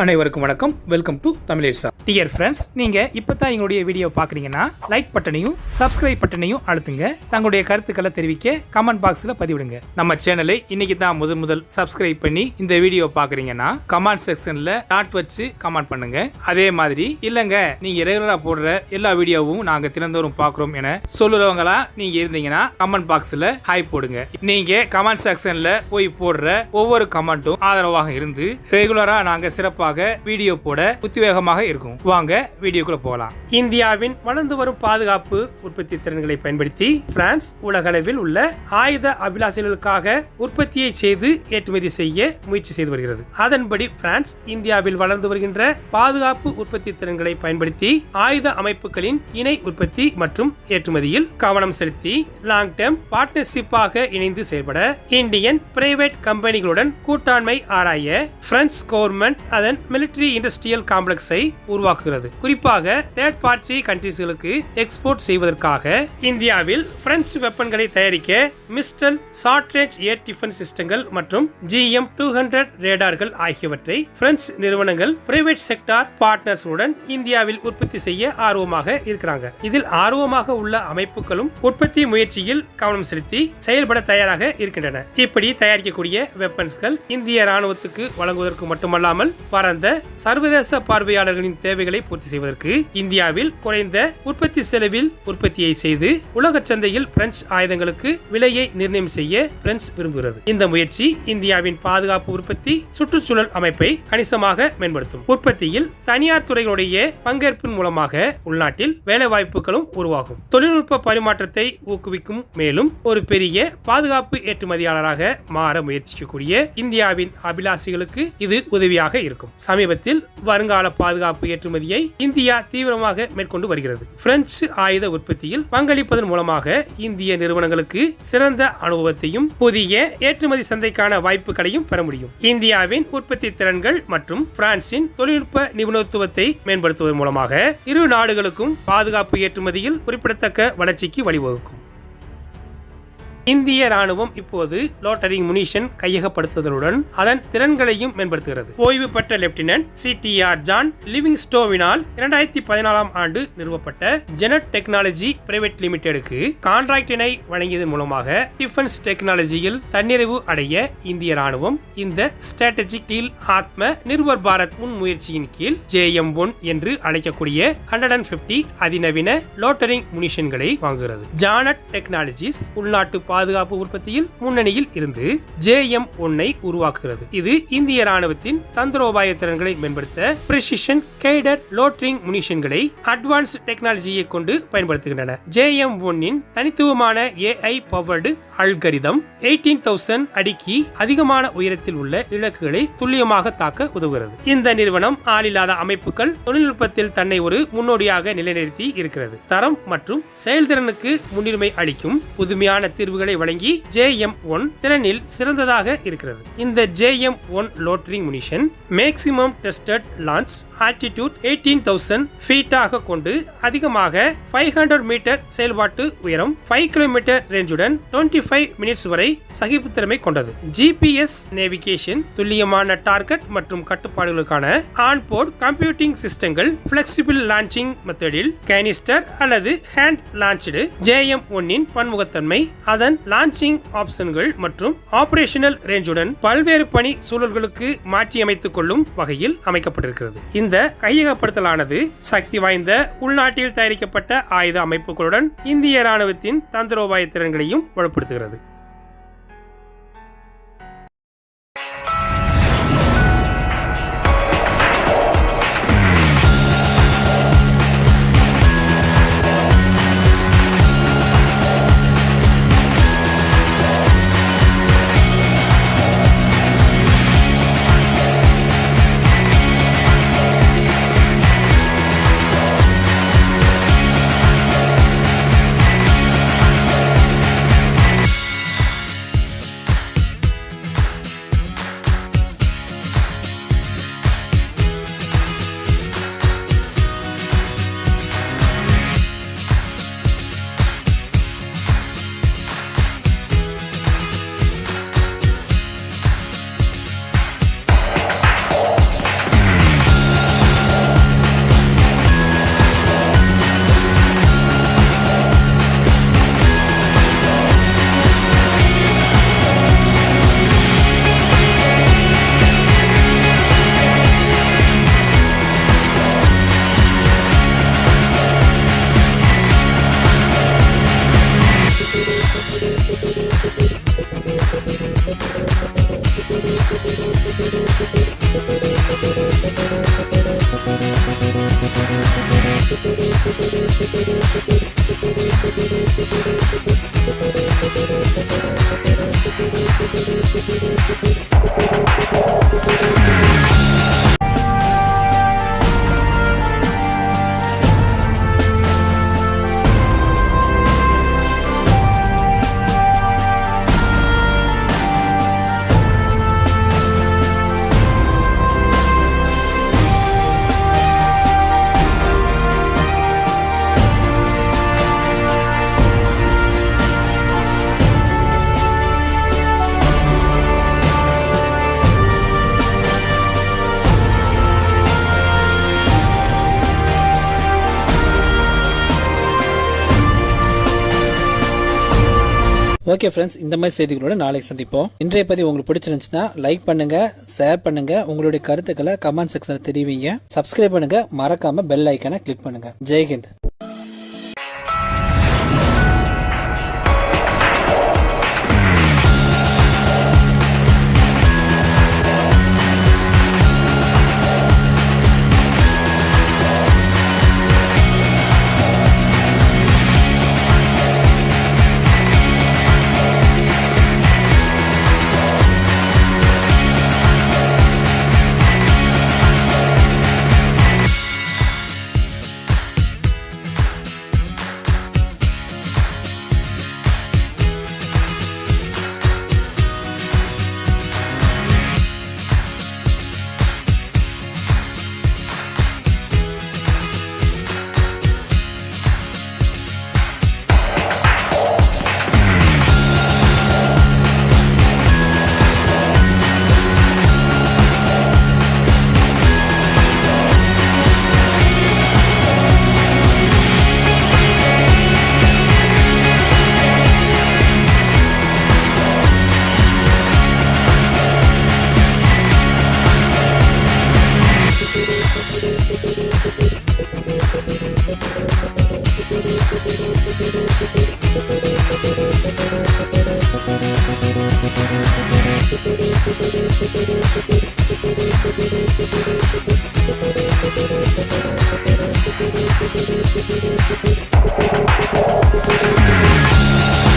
அனைவருக்கும் வணக்கம். Welcome to Tamizhesa. Dear friends, நீங்க இப்பதான் எங்களுடைய வீடியோ பாக்குறீங்கன்னா லைக் பட்டனையும் சப்ஸ்கிரைப் பட்டனையும் அழுத்துங்க. தங்களுடைய கருத்துக்களை தெரிவிக்க கமெண்ட் பாக்ஸ்ல பதிவிடுங்க. நம்ம சேனலை இன்னைக்கு தான் முதல் சப்ஸ்கிரைப் பண்ணி இந்த வீடியோ பாக்குறீங்கன்னா கமெண்ட் செக்ஷன்ல டாட் வச்சு கமெண்ட் பண்ணுங்க. அதே மாதிரி இல்லங்க நீங்க ரெகுலரா போடுற எல்லா வீடியோவும் நாங்க தினந்தோறும் பாக்குறோம் என சொல்லுறவங்களா நீங்க இருந்தீங்கன்னா கமெண்ட் பாக்ஸ்ல ஹாய் போடுங்க. நீங்க கமெண்ட் செக்ஷன்ல போய் போடுற ஒவ்வொரு கமெண்ட்டும் ஆதரவாக இருந்து ரெகுலரா நாங்க சிறப்பாக வீடியோ போட உத்வேகமாக இருக்கும். வாங்க வீடியோக்குள்ள போகலாம். இந்தியாவின் வளர்ந்து வரும் பாதுகாப்பு உற்பத்தி திறன்களை பயன்படுத்தி பிரான்ஸ் உலகளவில் உள்ள ஆயுத அபிலாஷைகளுக்காக உற்பத்தியை செய்து ஏற்றுமதி செய்ய முயற்சி செய்து வருகிறது. அதன்படி பிரான்ஸ் இந்தியாவில் வளர்ந்து வருகின்ற பாதுகாப்பு உற்பத்தி திறன்களை பயன்படுத்தி ஆயுத அமைப்புகளின் இணை உற்பத்தி மற்றும் ஏற்றுமதியில் கவனம் செலுத்தி லாங் டேர்ம் பார்ட்னர்ஷிப்பாக இணைந்து செயல்பட இந்தியன் பிரைவேட் கம்பெனிகளுடன் கூட்டாண்மை ஆராய பிரெஞ்சு கவர்மெண்ட் அதன் மிலிட்டரி இண்டஸ்ட்ரியல் காம்ப்ளெக்ஸை உருவாக்குகிறது. குறிப்பாக தேர்ட் பார்ட்டி கண்ட்ரீஸ்களுக்கு எக்ஸ்போர்ட் செய்வதற்காக இந்தியாவில் பிரெஞ்சு வெப்பன்களை தயாரிக்க மிஸ்டல் ஷார்ட் ரேஞ்ச் ஏர் டிஃபென்ஸ் சிஸ்டங்கள் மற்றும் GM-200 ரேடார்கள் ஆகியவற்றை பிரெஞ்சு நிறுவனங்கள் பிரைவேட் செக்டார் பார்ட்னர்ஸுடன் இந்தியாவில் உற்பத்தி செய்ய ஆர்வமாக இருக்கிறாங்க. இதில் ஆர்வமாக உள்ள அமைப்புகளும் உற்பத்தி முயற்சியில் கவனம் செலுத்தி செயல்பட தயாராக இருக்கின்றன. இப்படி தயாரிக்கக்கூடிய வெப்பன்ஸ்கள் இந்திய ராணுவத்துக்கு வழங்குவதற்கு மட்டுமல்லாமல் பரந்த சர்வதேச பார்வையாளர்களின் தேவைகளை பூர்த்தி செய்வதற்கு இந்தியாவில் குறைந்த உற்பத்தி செலவில் உற்பத்தியை செய்து உலக சந்தையில் பிரெஞ்சு ஆயுதங்களுக்கு விலையை நிர்ணயம் செய்ய பிரெஞ்சு விரும்புகிறது. இந்த முயற்சி இந்தியாவின் பாதுகாப்பு உற்பத்தி சுற்றுச்சூழல் அமைப்பை கணிசமாக மேம்படுத்தும். உற்பத்தியில் தனியார் துறைகளுடைய பங்கேற்பின் மூலமாக உள்நாட்டில் வேலை வாய்ப்புகளும் உருவாகும். தொழில்நுட்ப பரிமாற்றத்தை ஊக்குவிக்கும். மேலும் ஒரு பெரிய பாதுகாப்பு ஏற்றுமதியாளராக மாற முயற்சிக்கக்கூடிய இந்தியாவின் அபிலாஷிகளுக்கு இது உதவியாக இருக்கும். சமீபத்தில் வருங்கால பாதுகாப்பு ஏற்றுமதியை இந்தியா தீவிரமாக மேற்கொண்டு வருகிறது. பிரெஞ்சு ஆயுத உற்பத்தியில் பங்களிப்பதன் மூலமாக இந்திய நிறுவனங்களுக்கு சிறந்த அனுபவத்தையும் புதிய ஏற்றுமதி சந்தைக்கான வாய்ப்புகளையும் பெற முடியும். இந்தியாவின் உற்பத்தி திறன்கள் மற்றும் பிரான்சின் தொழில்நுட்ப நிபுணத்துவத்தை மேம்படுத்துவதன் மூலமாக இரு நாடுகளுக்கும் பாதுகாப்பு ஏற்றுமதியில் குறிப்பிடத்தக்க வளர்ச்சிக்கு வழிவகுக்கும். இந்திய ராணுவம் இப்போது லோட்டரிங் முனிஷன் கையகப்படுத்துதலுடன் அதன் திறன்களையும் மேம்படுத்துகிறது. ஓய்வு பெற்ற லெப்டினன்ட் CTR ஜான் லிவிங்ஸ்டோவினால் 2014 ஆண்டு நிறுவப்பட்ட ஜெனட் டெக்னாலஜி பிரைவேட் லிமிடெடுக்கு கான்ட்ராக்டினை வழங்கியதன் மூலமாக டிஃபென்ஸ் டெக்னாலஜியில் தன்னிறைவு அடைய இந்திய ராணுவம் இந்த ஸ்ட்ராட்டஜிக் டீல் ஆத்ம நிர்பர் பாரத் முன்முயற்சியின் கீழ் JM-1 என்று அழைக்கக்கூடிய 150 அதிநவீன லோட்டரிங் முனிஷன்களை வாங்குகிறது. ஜானட் டெக்னாலஜிஸ் உள்நாட்டு பாதுகாப்பு உற்பத்தியில் முன்னணியில் இருந்து JM-1 உருவாக்குகிறது. இது இந்திய ராணுவத்தின் தந்திரோபாய திறன்களை மேம்படுத்த பிரிசிஷன் கைடட் லோட்டரிங் முனிஷன்களை அட்வான்ஸ் டெக்னாலஜியை கொண்டு பயன்படுத்துகின்றன. JM-1 தனித்துவமான AI பவர்டு அல்கரிதம் 18,000 அடிக்கு அதிகமான உயரத்தில் உள்ள இலக்குகளை துல்லியமாக தாக்க உதவுகிறது. இந்த நிறுவனம் ஆளில்லாத அமைப்புகள் தொழில்நுட்பத்தில் தன்னை ஒரு முன்னோடியாக நிலைநிறுத்தி இருக்கிறது. தரம் மற்றும் செயல்திறனுக்கு முன்னுரிமை அளிக்கும் புதுமையான தீர்வுகளை வழங்கி JM-1 திறனில் சிறந்ததாக இருக்கிறது. இந்த JM-1 loitering munition maximum tested launch altitude 18,000 ஃபீட்டாக கொண்டு அதிகமாக 500 மீட்டர் செயல்பாட்டு உயரம் 5 கிலோமீட்டர் ரேஞ்சுடன் 25 மினிட்ஸ் வரை சகிப்புத்திறமை கொண்டது. GPS நேவிகேஷன், துல்லியமான டார்கெட் மற்றும் கட்டுப்பாடுகளுக்கான ஆன்போர்ட் கம்ப்யூட்டிங் சிஸ்டங்கள், பிளெக்சிபிள் லான்ச்சிங் மெத்தடில் கேனிஸ்டர் அல்லது ஹேண்ட் லான்ச்டு JM-1 பன்முகத்தன்மை அதன் லான்ச்சிங் ஆப்ஷன்கள் மற்றும் ஆபரேஷனல் ரேஞ்சுடன் பல்வேறு பணி சூழல்களுக்கு மாற்றியமைத்துக் கொள்ளும் வகையில் அமைக்கப்பட்டிருக்கிறது. இந்த கையகப்படுத்தலானது சக்தி வாய்ந்த உள்நாட்டில் தயாரிக்கப்பட்ட ஆயுத அமைப்புகளுடன் இந்திய ராணுவத்தின் தந்திரோபாய திறன்களையும் வலுப்படுத்துகிறது. ஓகே ஃப்ரெண்ட்ஸ், இந்த மாதிரி செய்திகளோட நாளைக்கு சந்திப்போம். இன்றைய பதிவு உங்களுக்கு பிடிச்சிருந்துச்சுன்னா லைக் பண்ணுங்க, ஷேர் பண்ணுங்க, உங்களுடைய கருத்துக்களை கமெண்ட் செக்ஷன்ல தெரிவிங்க. சப்ஸ்கிரைப் பண்ணுங்க, மறக்காம பெல் ஐக்கானை கிளிக் பண்ணுங்க. ஜெய்ஹிந்த். Thank you.